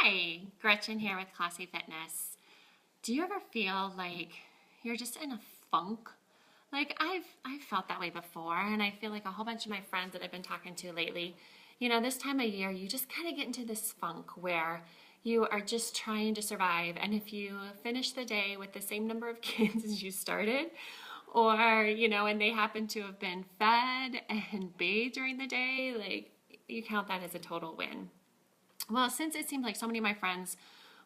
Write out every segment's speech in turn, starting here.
Hi, Gretchen here with Classy Fitness. Do you ever feel like you're just in a funk? Like I've felt that way before, and I feel like a whole bunch of my friends that I've been talking to lately, this time of year, you just kind of get into this funk where you are just trying to survive. And if you finish the day with the same number of kids as you started, or, and they happen to have been fed and bathed during the day, like you count that as a total win. Well, since it seemed like so many of my friends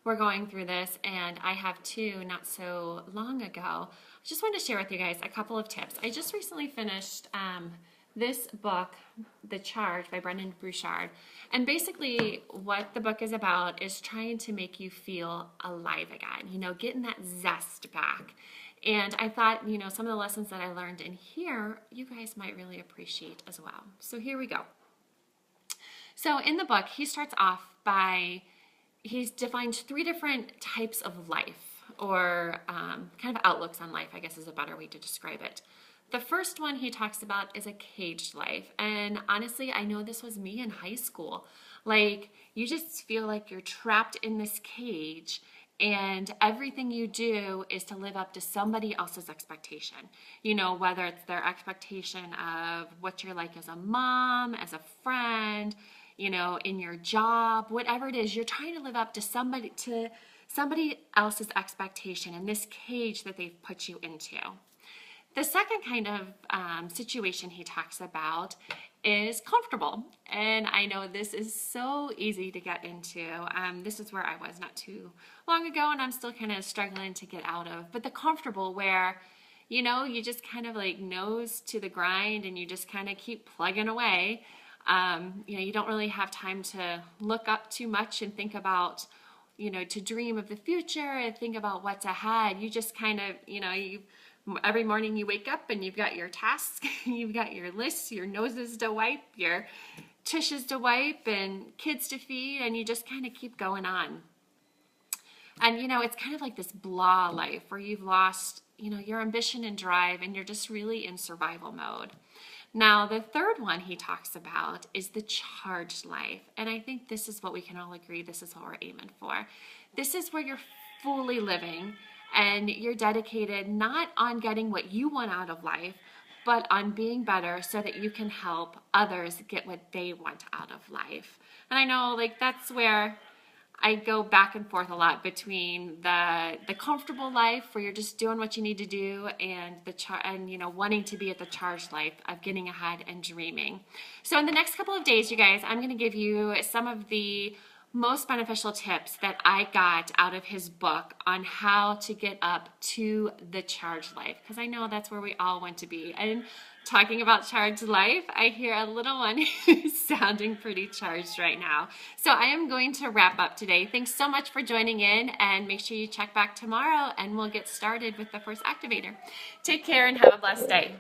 were going through this, and I have too not so long ago, I just wanted to share with you guys a couple of tips. I just recently finished this book, The Charge by Brendon Burchard. And basically what the book is about is trying to make you feel alive again, getting that zest back. And I thought, some of the lessons that I learned in here, you guys might really appreciate as well. So here we go. So in the book, he starts off by, he's defined three different types of life, or kind of outlooks on life, I guess is a better way to describe it. The first one he talks about is a caged life. And honestly, I know this was me in high school. Like, you just feel like you're trapped in this cage, and everything you do is to live up to somebody else's expectation. Whether it's their expectation of what you're like as a mom, as a friend, in your job, whatever it is, you're trying to live up to somebody else's expectation in this cage that they've put you into. The second kind of situation he talks about is comfortable. And I know this is so easy to get into. This is where I was not too long ago, and I'm still kind of struggling to get out of. But the comfortable where, you just kind of like nose to the grind and you just kind of keep plugging away. You don't really have time to look up too much and think about, to dream of the future and think about what's ahead. You just kind of, every morning you wake up and you've got your tasks, you've got your lists, your noses to wipe, your tushes to wipe, and kids to feed, and you just kind of keep going on. And, it's kind of like this blah life where you've lost, your ambition and drive, and you're just really in survival mode. Now, the third one he talks about is the charged life. And I think this is what we can all agree, this is what we're aiming for. This is where you're fully living and you're dedicated not on getting what you want out of life, but on being better so that you can help others get what they want out of life. And I know, that's where I go back and forth a lot between the comfortable life where you're just doing what you need to do, and wanting to be at the charged life of getting ahead and dreaming. So in the next couple of days, you guys, I'm going to give you some of the most beneficial tips that I got out of his book on how to get up to the charged life, because I know that's where we all want to be. And talking about charged life, I hear a little one who's sounding pretty charged right now. So I am going to wrap up today. Thanks so much for joining in, and make sure you check back tomorrow and we'll get started with the first activator. Take care and have a blessed day.